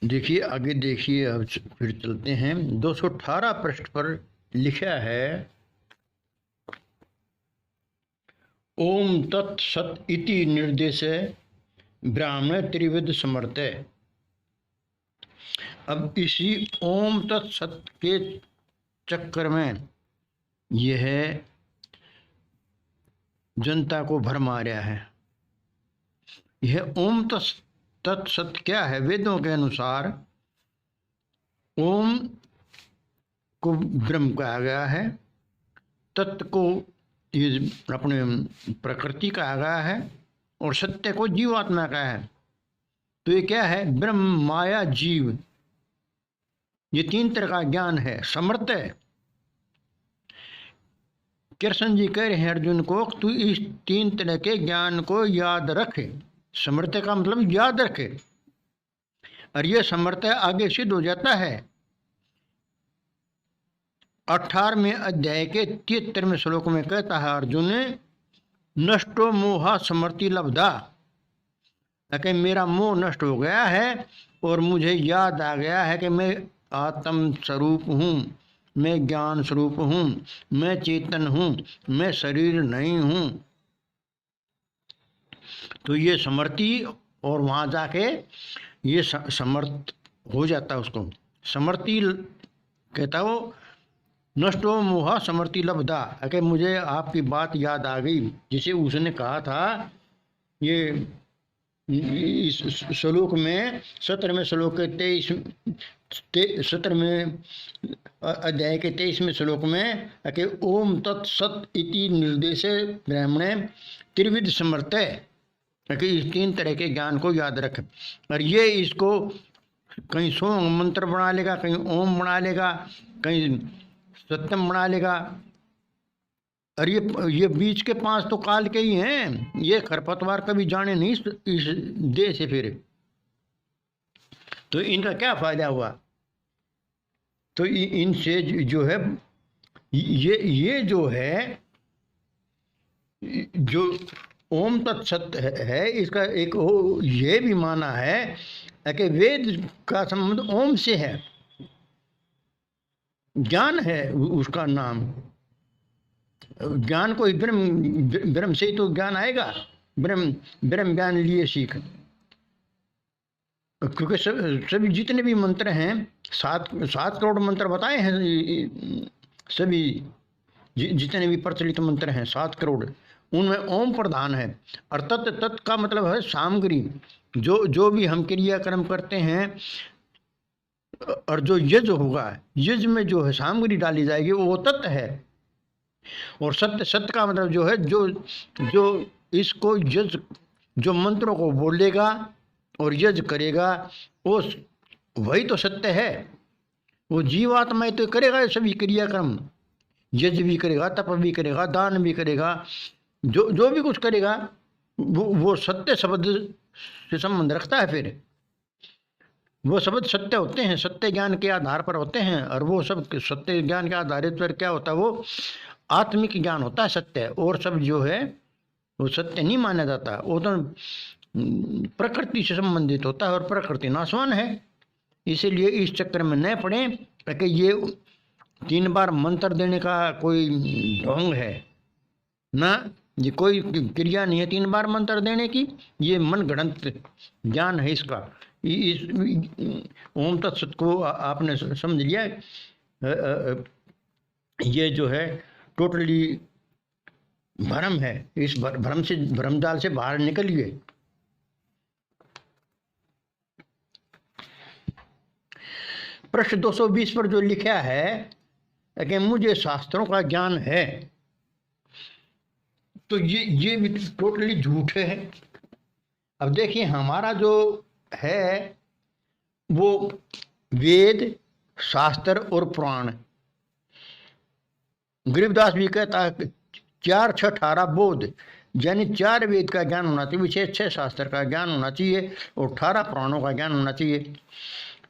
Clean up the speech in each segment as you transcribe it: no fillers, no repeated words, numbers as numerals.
देखिए आगे देखिए, अब फिर चलते हैं। 218 पृष्ठ पर लिखा है, ओम तत्सत इति निर्देश ब्राह्मण त्रिविध समर्थ। अब इसी ओम तत्सत के चक्कर में यह जनता को भर मारा है। यह ओम तत्सत क्या है? वेदों के अनुसार ओम को ब्रह्म कहा गया है, तत्व को ये अपने प्रकृति कहा गया है, और सत्य को जीवात्मा का है। तो ये क्या है? ब्रह्म, माया, जीव, ये तीन तरह का ज्ञान है। समर्थ है। कृष्ण जी कह रहे हैं अर्जुन को, तू इस तीन तरह के ज्ञान को याद रखे। समर्थ का मतलब याद रखे, और यह समर्थ आगे सिद्ध हो जाता है। 18वें अध्याय के 73वें श्लोक में कहता है अर्जुन, नष्टो मोहा समर्ति लब्धा, कि मेरा मोह नष्ट हो गया है और मुझे याद आ गया है कि मैं आत्म स्वरूप हूँ, मैं ज्ञान स्वरूप हूँ, मैं चेतन हूँ, मैं शरीर नहीं हूँ। तो ये समर्थी, और वहाँ जाके ये समर्थ हो जाता है। उसको समर्थी कहता हो, नष्टो मोहा समर्थी लब्धा, कि मुझे आपकी बात याद आ गई, जिसे उसने कहा था। ये इस श्लोक में 17वें श्लोक के 17वें अध्याय के 23वें श्लोक में कि ओम तत्सत इति निर्देश ब्राह्मण त्रिविध समर्थ है, कि इस तीन तरह के ज्ञान को याद रख। और ये इसको कहीं सोम मंत्र बना लेगा, कहीं ओम बना लेगा, कहीं सत्यम बना लेगा। और ये बीच के 5 तो काल के ही हैं। ये खरपतवार कभी जाने नहीं इस देह से फिर, तो इनका क्या फायदा हुआ? तो इनसे जो है ये जो है, जो ओम तत्सत है, इसका एक ये भी माना है कि वेद का संबंध ओम से है। ज्ञान है उसका नाम। ज्ञान को ब्रह्म से ही तो ज्ञान आएगा। ब्रह्म ज्ञान लिए सीख, क्योंकि सभी जितने भी मंत्र हैं, 7 करोड़ मंत्र बताए हैं सभी, जितने भी प्रचलित मंत्र हैं 7 करोड़, उनमें ओम प्रधान है। और तत् का मतलब है सामग्री। जो भी हम क्रियाक्रम करते हैं, और जो यज्ञ होगा, यज्ञ में जो है सामग्री डाली जाएगी वो तत्व है। और सत्य का मतलब जो है, जो इसको यज्ञ, जो मंत्रों को बोलेगा और यज्ञ करेगा, वो वही तो सत्य है। वो जीवात्मा तो करेगा सभी क्रियाक्रम, यज्ञ भी करेगा, तप भी करेगा, दान भी करेगा, जो भी कुछ करेगा वो सत्य शब्द से संबंध रखता है। फिर वो शब्द सत्य होते हैं, सत्य ज्ञान के आधार पर होते हैं। और वो सब सत्य ज्ञान के आधारित पर क्या होता है? वो आत्मिक ज्ञान होता है सत्य। और सब जो है वो सत्य नहीं माना जाता, वो तो प्रकृति से संबंधित होता है, और प्रकृति नाशवान है। इसीलिए इस चक्कर में न पड़े कि ये 3 बार मंत्र देने का कोई ढोंग है ना, ये कोई क्रिया नहीं है 3 बार मंत्र देने की। ये मन गढ़ंत ज्ञान है इसका। इस ओम तत्सत को आपने समझ लिया। ये जो है टोटली भ्रम है। इस भ्रम से, भ्रमजाल से बाहर निकलिए। पृष्ठ 220 पर जो लिखा है कि मुझे शास्त्रों का ज्ञान है, तो ये भी टोटली झूठ है। अब देखिए, हमारा जो है वो वेद, शास्त्र और पुराण। गरीबदास भी कहता है 4, 6, 18 बोध, यानी 4 वेद का ज्ञान होना चाहिए, 6 शास्त्र का ज्ञान होना चाहिए, और 18 पुराणों का ज्ञान होना चाहिए।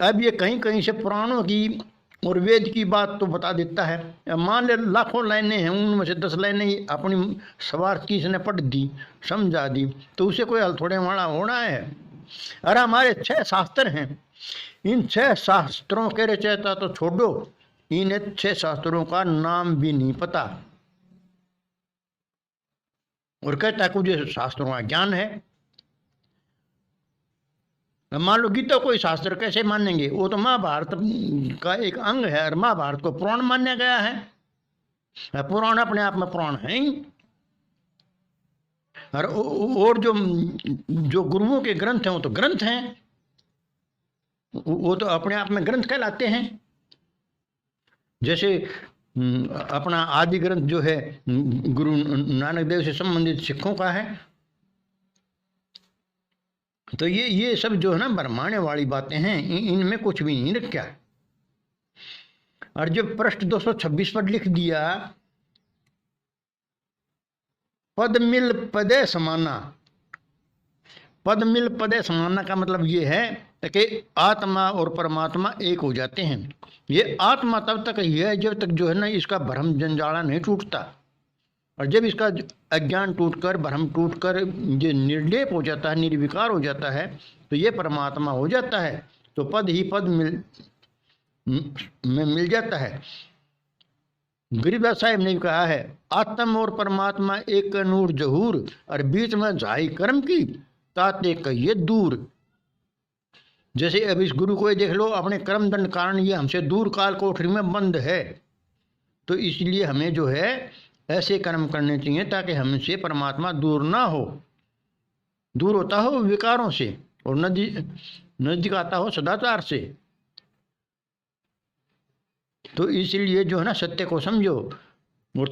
अब ये कहीं कहीं से पुराणों की और वेद की बात तो बता देता है। मान ले लाखों लाइनें हैं, उनमें से 10 लाइनें ही अपनी स्वार्थ की इसने पढ़ दी, समझा दी, तो उसे कोई हल थोड़े माड़ा होना है। अरे हमारे 6 शास्त्र हैं, इन 6 शास्त्रों के रचयिता तो छोड़ो, इन्हें 6 शास्त्रों का नाम भी नहीं पता। और कहता है मुझे शास्त्रों का ज्ञान है। मान लो गीता कोई शास्त्र कैसे मानेंगे, वो तो महाभारत का एक अंग है और महाभारत को पुराण माना गया है। पुराण अपने आप में पुराण है ही। और जो गुरुओं के ग्रंथ हैं वो तो ग्रंथ हैं, वो तो अपने आप में ग्रंथ कहलाते हैं। जैसे अपना आदि ग्रंथ जो है गुरु नानक देव से संबंधित सिखों का है। तो ये सब जो है ना भरमाने वाली बातें हैं, इनमें कुछ भी नहीं रखा। और जब पृष्ठ 226 पर लिख दिया पद मिल पदे समाना, पद मिल पदे समाना का मतलब ये है कि आत्मा और परमात्मा एक हो जाते हैं। ये आत्मा तब तक ही है जब तक जो है ना इसका भ्रम जंजाला नहीं टूटता, और जब इसका अज्ञान टूटकर भ्रम टूटकर ये निर्लेप हो जाता है, निर्विकार हो जाता है, तो ये परमात्मा हो जाता है। तो पद ही पद में मिल जाता है। गरीबदास साहिब ने कहा है आत्म और परमात्मा एक नूर जहूर, और बीच में झाई कर्म की ताते कहिए दूर। जैसे अब इस गुरु को देख लो, अपने कर्म दंड कारण ये हमसे दूर काल कोठरी में बंद है। तो इसलिए हमें जो है ऐसे कर्म करने चाहिए ताकि हमसे परमात्मा दूर ना हो, दूर होता हो विकारों से और नजदीक आता हो सदाचार से। तो इसलिए जो है ना सत्य को समझो और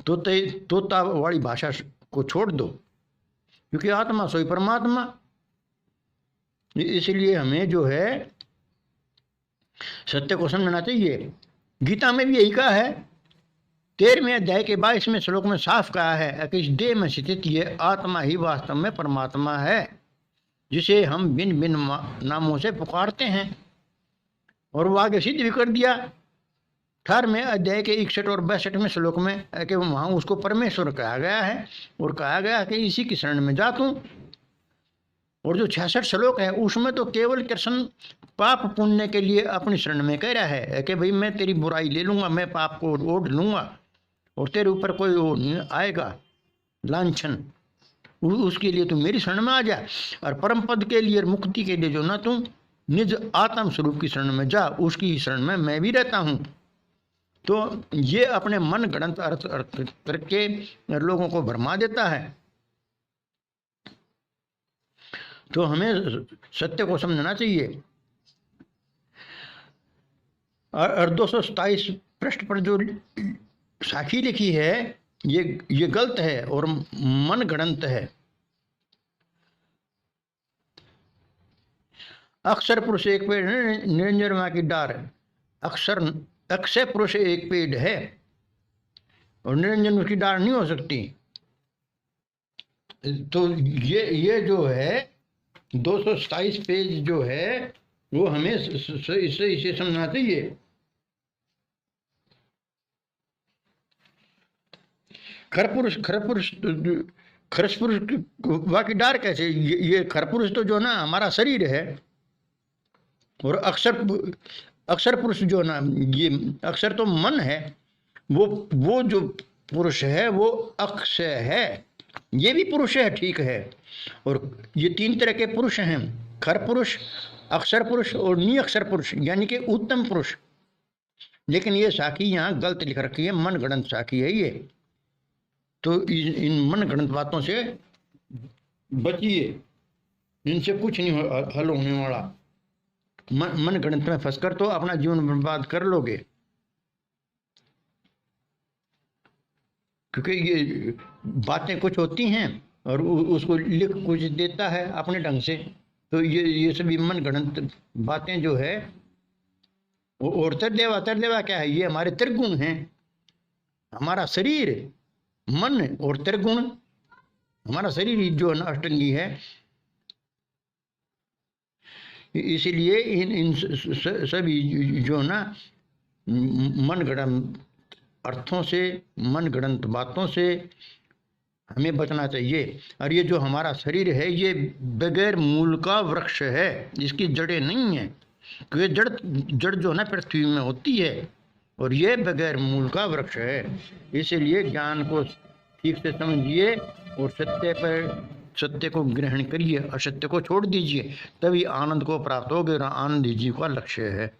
तोता वाली भाषा को छोड़ दो, क्योंकि आत्मा सोई परमात्मा। इसलिए हमें जो है सत्य को समझना चाहिए। गीता में भी यही कहा है, 13वें अध्याय के 22वें श्लोक में साफ कहा है कि इस देह में स्थित ये आत्मा ही वास्तव में परमात्मा है, जिसे हम भिन्न भिन्न नामों से पुकारते हैं। और वो आगे सिद्ध भी कर दिया 18वें अध्याय के 61 और 62वें श्लोक में कि वहाँ उसको परमेश्वर कहा गया है और कहा गया कि इसी की शरण में जा तू। और जो 66 श्लोक है उसमें तो केवल कृष्ण पाप पुण्य के लिए अपनी शरण में कह रहा है कि भाई मैं तेरी बुराई ले लूँगा, मैं पाप को ओढ़ लूँगा और तेरे ऊपर कोई वो नहीं आएगा लांछन, उसके लिए तू मेरी शरण में आ जा। और परम पद के लिए मुक्ति के लिए जो ना तू निज आत्म स्वरूप की शरण में जा, उसकी ही शरण में मैं भी रहता हूँ। तो ये अपने मन गणत अर्थ करके लोगों को भरमा देता है। तो हमें सत्य को समझना चाहिए। और 227 पृष्ठ पर जो साखी लिखी है ये गलत है और मन गणंत है। अक्षर पुरुष एक पेड़ निरंजन माँ की डार, अक्षय पुरुष एक पेड़ है और निरंजन उसकी डार नहीं हो सकती। तो ये जो है 227 पेज जो है वो हमें इसे समझना चाहिए। खरपुरुष बाकी डार कैसे, ये खरपुरुष तो जो ना हमारा शरीर है, और अक्षर पुरुष जो ना ये अक्षर तो मन है, वो जो पुरुष है वो अक्षय है, ये भी पुरुष है, ठीक है। और ये 3 तरह के पुरुष हैं, खर पुरुष, अक्षर पुरुष और निअक्षर पुरुष, यानी कि उत्तम पुरुष। लेकिन ये साखी यहाँ गलत लिख रखी है, मन गणंत साखी है ये। तो इन मन गणंत बातों से बचिए, इनसे कुछ नहीं हल होने वाला। मन गणित में फंसकर तो अपना जीवन बर्बाद कर लोगे, क्योंकि ये बातें कुछ होती हैं और उसको लिख कुछ देता है अपने ढंग से। तो ये सभी मन गणित बातें जो है और तरदेवा क्या है, ये हमारे त्रिगुण हैं। हमारा शरीर, मन और त्रिगुण, हमारा शरीर जो अष्टंगी है। इसीलिए इन सभी जो ना मन गणत अर्थों से, मन गणत बातों से हमें बचना चाहिए। और ये जो हमारा शरीर है ये बगैर मूल का वृक्ष है, इसकी जड़ें नहीं है, क्योंकि जड़ जड़ जो है ना पृथ्वी में होती है, और ये बगैर मूल का वृक्ष है। इसलिए ज्ञान को ठीक से समझिए और सत्य को ग्रहण करिए, असत्य को छोड़ दीजिए, तभी आनंद को प्राप्त होगे, और आनंद ही जीव का लक्ष्य है।